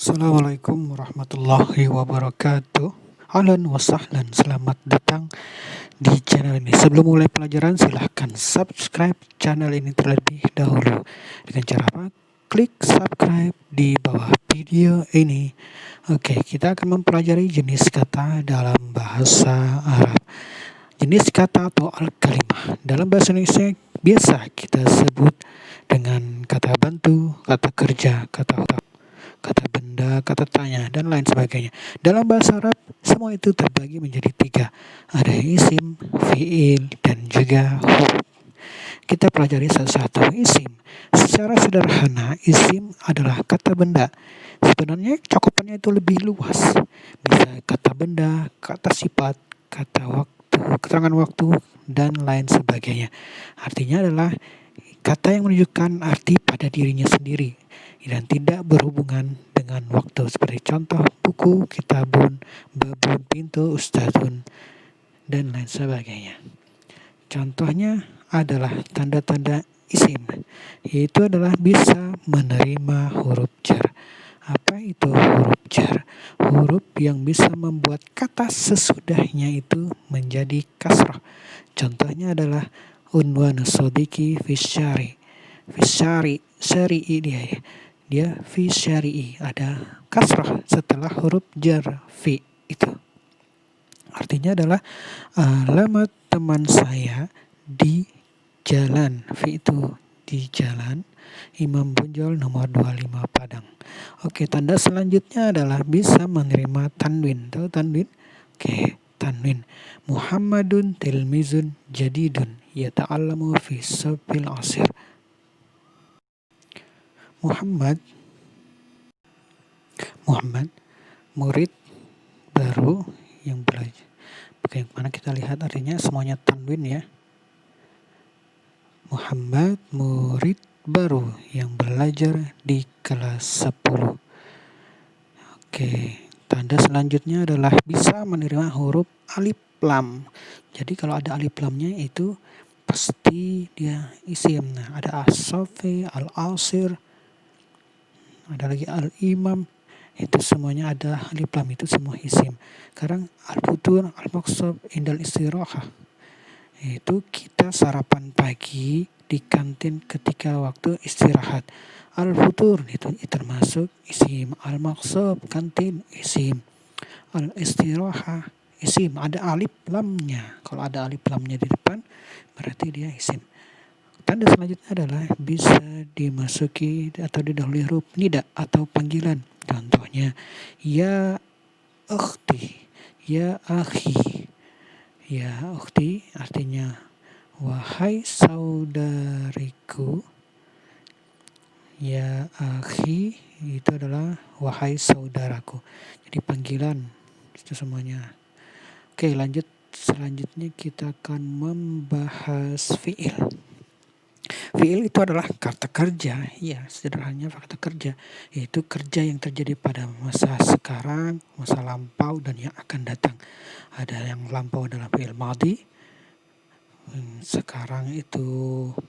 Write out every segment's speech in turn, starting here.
Assalamualaikum warahmatullahi wabarakatuh. Ahlan wa sahlan, selamat datang di channel ini. Sebelum mulai pelajaran, silahkan subscribe channel ini terlebih dahulu. Dengan cara apa? Klik subscribe di bawah video ini. Oke, kita akan mempelajari jenis kata dalam bahasa Arab. Jenis kata atau al-kalimah dalam bahasa Indonesia biasa kita sebut dengan kata bantu, kata kerja, kata benda, kata tanya, dan lain sebagainya. Dalam bahasa Arab, semua itu terbagi menjadi tiga. Ada isim, fiil, dan juga huruf. Kita pelajari satu-satu. Isim. Secara sederhana, isim adalah kata benda. Sebenarnya cakupannya itu lebih luas. Bisa kata benda, kata sifat, kata waktu, keterangan waktu, dan lain sebagainya. Artinya adalah kata yang menunjukkan arti pada dirinya sendiri dan tidak berhubungan dengan waktu, seperti contoh buku, kitabun, babun, pintu, ustazun, dan lain sebagainya. Contohnya adalah tanda-tanda isim, yaitu adalah bisa menerima huruf jar. Apa itu huruf jar? Huruf yang bisa membuat kata sesudahnya itu menjadi kasrah. Contohnya adalah unwanu sodiki fisyari. Fisyari, syari'i dia fi syari'i, ada kasrah setelah huruf jar fi itu. Artinya adalah alamat teman saya di jalan. Fi itu di jalan Imam Bonjol nomor 25 Padang. Oke, tanda selanjutnya adalah bisa menerima tanwin. Tahu tanwin? Oke, tanwin. Muhammadun tilmizun jadidun yata'allamu fi safil asir. Muhammad murid baru yang belajar. Bagaimana kita lihat artinya semuanya tanwin ya. Muhammad murid baru yang belajar di kelas 10. Oke, tanda selanjutnya adalah bisa menerima huruf alif lam. Jadi kalau ada alif lamnya itu pasti dia isim. Nah, ada as-safi, al-asir, ada lagi al-imam. Itu semuanya ada alif lam, itu semua isim. Sekarang al-futur, al-maqsab, indal istirahah. Itu kita sarapan pagi di kantin ketika waktu istirahat. Al-futur itu termasuk isim. Al-maqsab kantin isim. Al-istirahah isim. Ada alif lamnya. Kalau ada alif lamnya di depan berarti dia isim. Tanda selanjutnya adalah bisa dimasuki atau didahului huruf nida atau panggilan. Contohnya ya ukhti, ya akhi. Ya ukhti artinya wahai saudariku. Ya akhi itu adalah wahai saudaraku. Jadi panggilan itu semuanya. Oke, lanjut. Selanjutnya kita akan membahas fiil. Fiil itu adalah kata kerja, ya sederhananya kata kerja, yaitu kerja yang terjadi pada masa sekarang, masa lampau, dan yang akan datang. Ada yang lampau adalah fiil madhi, sekarang itu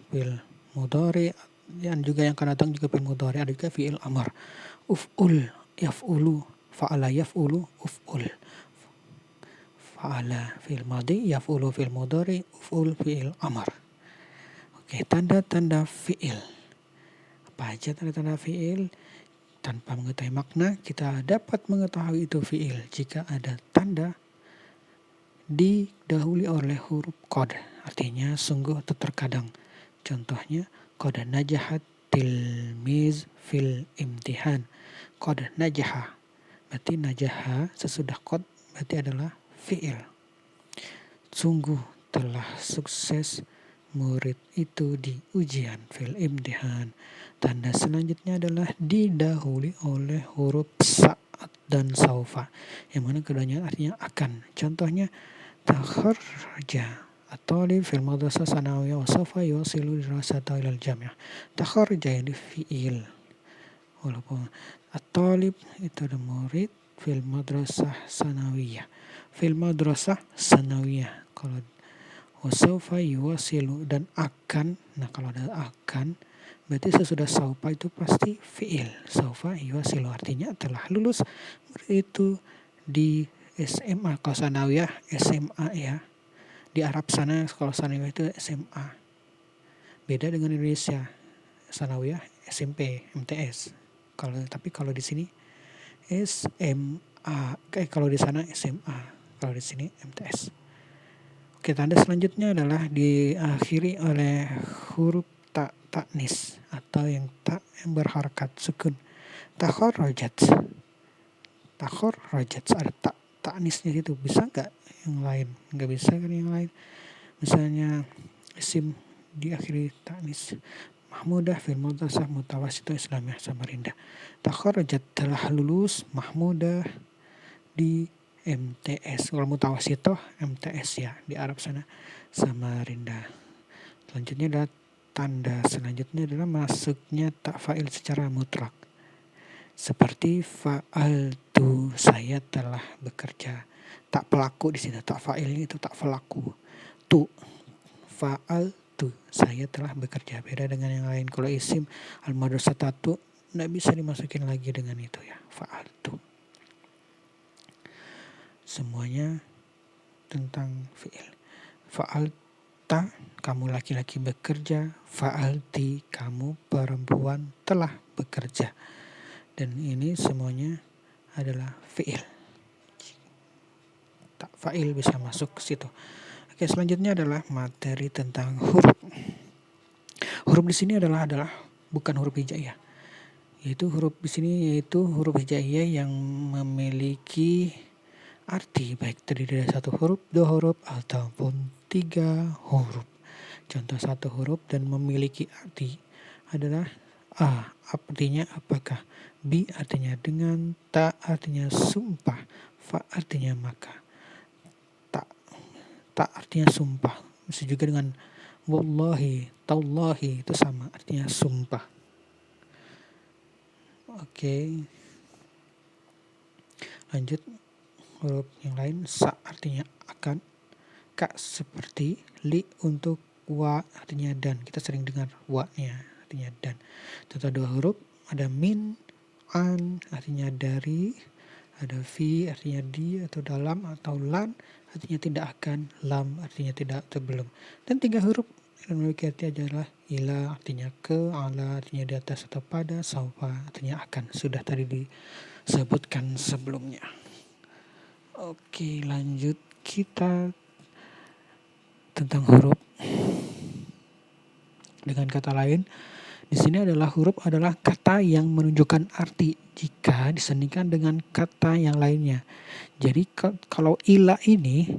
fiil mudhari, dan juga yang akan datang juga fiil mudhari. Ada juga fiil amar, uf'ul, yaf'ulu, fa'ala yaf'ulu, uf'ul. Fa'ala fiil madhi, yaf'ulu fiil mudhari, uf'ul fiil amar. Oke, tanda-tanda fiil. Apa aja tanda-tanda fiil? Tanpa mengetahui makna, kita dapat mengetahui itu fiil jika ada tanda didahului oleh huruf qad, artinya sungguh atau terkadang. Contohnya, qad najahat tilmiz fil imtihan. Qad najaha, berarti najaha sesudah qad berarti adalah fiil. Sungguh telah sukses murid itu di ujian fil imtihan. Tanda selanjutnya adalah didahului oleh huruf sa dan saufa, yang mana keduanya artinya akan. Contohnya takharraja at-talib fil madrasah sanawiyah wa sawfa yuwasilu dirasata ilal jami'ah. Takharraja ini fiil. Walaupun at-talib itu ada murid fil madrasah sanawiyah. Fil madrasah sanawiyah. Kalau wasaufa yuwasilu dan akan, nah kalau ada akan Berarti sesudah saufa itu pasti fi'il. Saufa yuwasilu artinya telah lulus. Itu di SMA, kalau sanawiyah SMA ya. Di Arab sana kalau sanawiyah itu SMA. Beda dengan Indonesia. Sanawiyah SMP, MTS. Tapi kalau di sini SMA. Kalau di sana SMA. Kalau di sini MTS. Oke, tanda selanjutnya adalah diakhiri oleh huruf ta'nis atau yang berharakat sukun. Takharrajat. Ada ta'nisnya gitu. Bisa nggak yang lain? Nggak bisa kan yang lain. Misalnya isim diakhiri ta'nis. Mahmudah fil madrasah mutawasithah Islamiyah Samarinda. Takharrajat telah lulus Mahmudah di MTS. Kalau mutawasithah MTS ya di Arab sana Samarinda. Selanjutnya adalah tanda selanjutnya adalah masuknya tak fa'il secara mutlak. Seperti fa'altu, saya telah bekerja. Tak pelaku di sini, tak fa'ilnya itu tak pelaku. Tu, fa'altu, saya telah bekerja. Beda dengan yang lain. Kalau isim al-madrasatatu tidak bisa dimasukin lagi dengan itu ya, fa'altu. Semuanya tentang fi'il. Fa'alta, kamu laki-laki bekerja. Fa'alti, kamu perempuan telah bekerja. Dan ini semuanya adalah fi'il. Tak fa'il bisa masuk ke situ. Oke, selanjutnya adalah materi tentang huruf. Huruf di sini adalah bukan huruf hijaiyah. Huruf di sini yaitu huruf hijaiyah yang memiliki arti baik terdiri dari 1 huruf, 2 huruf ataupun 3 huruf. Contoh 1 huruf dan memiliki arti adalah A artinya apakah, B artinya dengan, Ta artinya sumpah, Fa artinya maka. Ta artinya sumpah. Bisa juga dengan wallahi, tallahi, itu sama artinya sumpah. Oke. Lanjut huruf yang lain. Sa artinya akan, Ka seperti, Li untuk, Wa artinya dan. Kita sering dengar wa-nya artinya dan. Contoh 2 huruf ada min, an artinya dari, ada fi artinya di atau dalam, atau lan artinya tidak akan, lam artinya tidak atau belum. Dan 3 huruf yang memiliki arti adalah ila artinya ke, ala artinya di atas atau pada, saufa artinya akan. Sudah tadi disebutkan sebelumnya. Oke, lanjut kita tentang huruf. Dengan kata lain, di sini adalah huruf adalah kata yang menunjukkan arti jika disandingkan dengan kata yang lainnya. Jadi kalau ila ini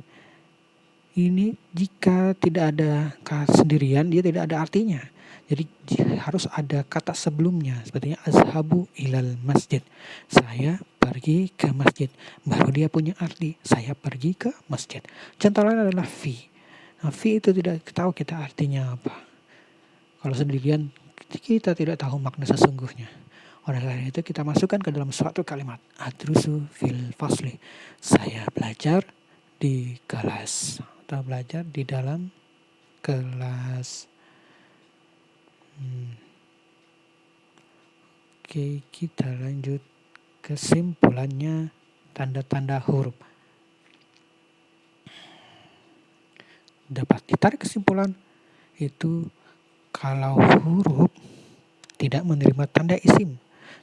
jika tidak ada kata sendirian dia tidak ada artinya. Jadi harus ada kata sebelumnya. Sepertinya azhabu ilal masjid. Saya pergi ke masjid. Baru dia punya arti. Saya pergi ke masjid. Contoh lain adalah fi. Nah, fi itu tidak tahu kita artinya apa. Kalau sendirian kita tidak tahu makna sesungguhnya. Oleh karena itu kita masukkan ke dalam suatu kalimat. Adrusu fil fasli. Saya belajar di kelas. Atau belajar di dalam kelas. Oke, kita lanjut kesimpulannya tanda-tanda huruf. Dapat ditarik kesimpulan itu kalau huruf tidak menerima tanda isim.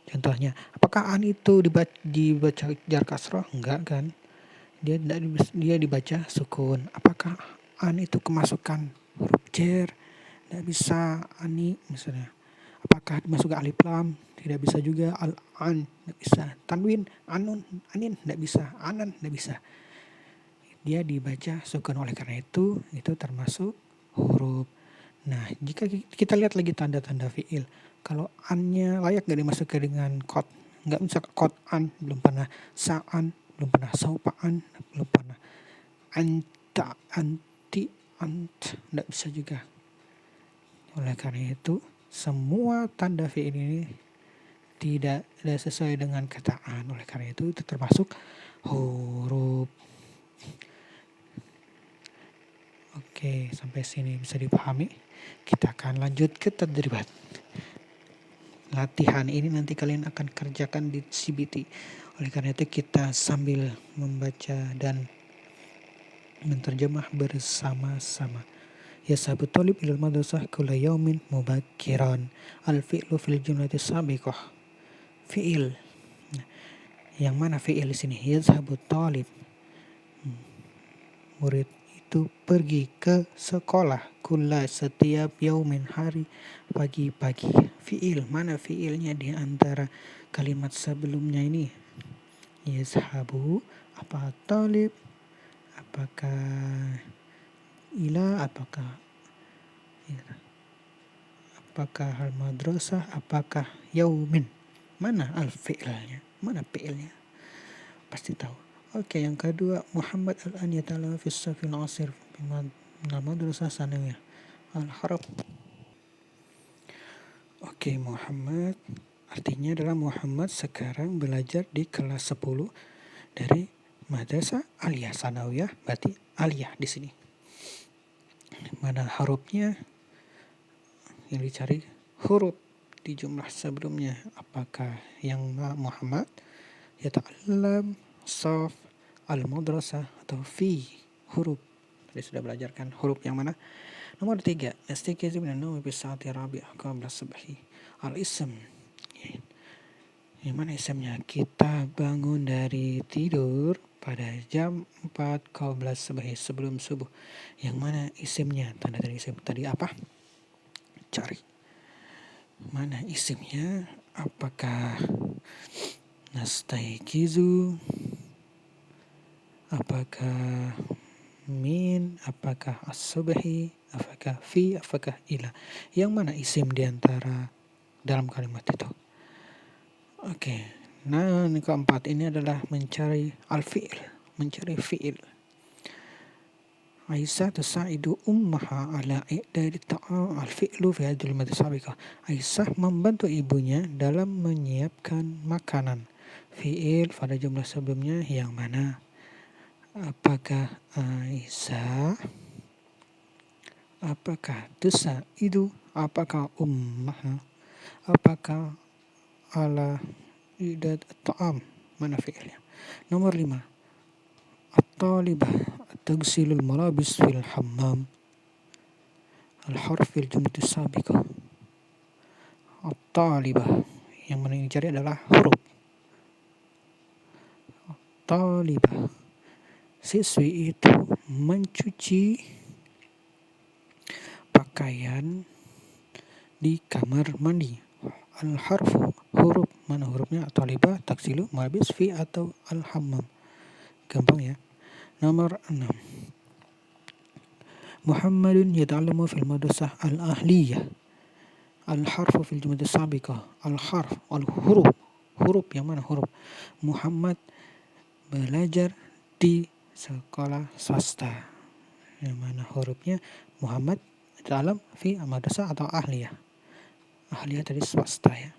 Contohnya, apakah an itu dibaca jar kasroh? Enggak kan? Dia dibaca sukun. Apakah an itu kemasukan huruf jar? Tidak bisa. Ani misalnya. Apakah dimasukkan alif lam? Tidak bisa juga. Al-an tidak bisa. Tanwin, anun, anin tidak bisa. Anan tidak bisa. Dia dibaca sukun. Oleh karena itu termasuk huruf. Nah, jika kita lihat lagi tanda-tanda fi'il, kalau an-nya layak nggak dimasukkan dengan qad? Nggak bisa qad an, belum pernah. Sa'an, belum pernah. Saupa'an, belum pernah. Anta, anti, ant, nggak bisa juga. Oleh karena itu, semua tanda fi'il ini tidak sesuai dengan kata an. Oleh karena itu termasuk huruf. Oke, sampai sini bisa dipahami. Kita akan lanjut ke tadribat. latihan ini nanti kalian akan kerjakan di CBT. Oleh karena itu kita sambil membaca dan menterjemah bersama-sama. Yashabu talib ilal madrasah kulla yaumin mubakkiran. Al-fi'lu fil jumlati sabiqah. Fi'il. Yang mana fi'il di sini? Yashabu talib. Murid itu pergi ke sekolah. Kulla setiap yaumin hari pagi-pagi. Fi'il. Mana fi'ilnya di antara kalimat sebelumnya ini? Yashabu. Apa talib? Apakah ila? Apakah hal madrasah? Apakah yaumin? Mana al-fi'ilnya? Mana fi'ilnya? Pasti tahu. Oke, yang kedua, Muhammad al-an yata'ala fi safil asir minal madrasah sanawiyah al-harab. Oke, Muhammad artinya adalah Muhammad sekarang belajar di kelas 10 dari madrasah aliyah sanawiyah, berarti aliyah di sini. Mana hurufnya? Yang dicari huruf di jumlah sebelumnya. Apakah yang Muhammad yata'allam, saf, al-madrasah, atau fi? Huruf. Tadi sudah belajarkan huruf yang mana? Nomor 3, istiqizu minan nawmi bis saati rabi'ah qabla subhi. Al-ism. Yang mana isimnya? Kita bangun dari tidur pada jam 4 qabla subhi, sebelum subuh. Yang mana isimnya? Tanda dari isim tadi apa? Cari. Mana isimnya? Apakah nastaiqizu? Apakah min? Apakah as-subhi? Apakah fi? Apakah ila? Yang mana isim diantara dalam kalimat itu? Oke. Nah, yang keempat ini adalah mencari al-fi'il. Mencari fi'il. Aisyah tusa'idu ummaha ala i'dadi ta'am al-fi'lu fi hadhil madsabiqah. Aisyah membantu ibunya dalam menyiapkan makanan. Fi'il pada jumlah sebelumnya yang mana? Apakah Aisyah? Apakah tusa'idu? Apakah ummaha? Apakah ala i'dad ta'am? Mana fi'ilnya? Nomor 5. At-talibah tagsilul malabis fil hammam. Al-harf fil jumlah sabiqah. At-talibah. Yang mana yang dicari adalah huruf. Talibah. Siswi itu mencuci pakaian di kamar mandi. Al-harfu, huruf. Mana hurufnya? At-talibah, taksilu, malabis, fi atau al-hammam. Gampang ya. Nomor 6. Muhammadun yata'allamu fil madrasah al-ahliyah. Al-harfu fil jumlah sabiqah. Al-harf, al-huruf. Huruf yang mana huruf? Muhammad belajar di sekolah swasta. Yang mana hurufnya? Muhammad yata'allam fi madrasah atau ahliyah. Ahliyah tadi swasta ya.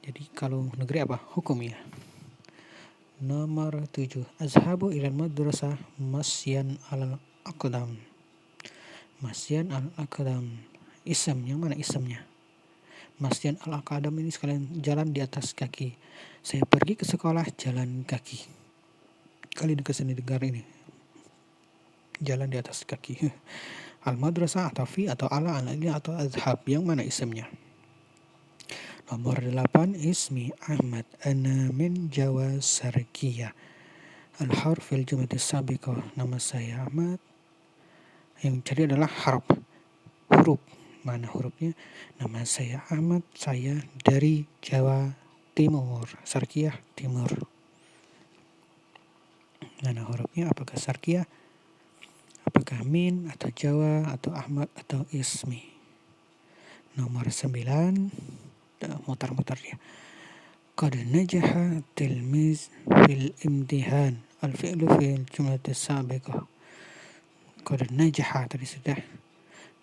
Jadi kalau negeri apa? Hukum ya. Nomor 7. Azhabu ilal madrasah masyan al-aqdam. Masyan al-aqdam. Ism, yang mana ismnya? Masyan al-aqdam ini sekalian jalan di atas kaki. Saya pergi ke sekolah jalan kaki. Kalian kesini dengar ini. Jalan di atas kaki. Al-madrasah atau fi atau ala atau azhab. Yang mana ismnya? Nomor 8. Ismi Ahmad ana min Jawa Sarkiyah. Al-harf fil jumlah sabiqah. Nama saya Ahmad. Yang cari adalah huruf. Mana hurufnya? Nama saya Ahmad, saya dari Jawa Timur. Sarkiyah Timur. Mana hurufnya? Apakah Sarkiyah? Apakah min atau Jawa atau Ahmad atau ismi? Nomor 9. Mutar-mutar dia. Qad najaha tilmiz fil imtihan. Al-fi'lu fil jumlah sabiqah. Qad najaha tadi sudah.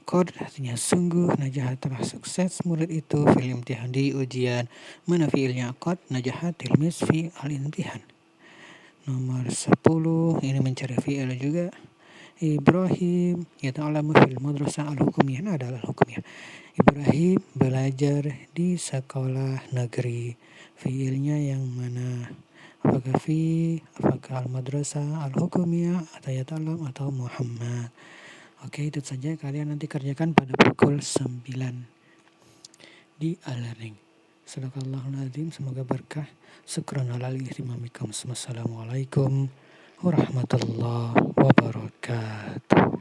Qad artinya sungguh, najaha telah sukses murid itu fil imtihan di ujian. Mana fi'ilnya? Qad najaha tilmiz fi al-imtihan. Nomor 10 ini mencari fi'il juga. Ibrahim yata'allamu fil madrasah al-hukumiyah. Nah, adalah al-hukumiyah. Ibrahim belajar di sekolah negeri. Fiilnya yang mana? Apakah apakah al-madrasah al-hukumiyah atau yata'allam atau Muhammad? Oke, itu saja, kalian nanti kerjakan pada pukul 9 di e-learning. Sadaqallahul azim, semoga berkah. Syukran ala ihtimamikum. Wassalamualaikum warahmatullahi wabarakatuh.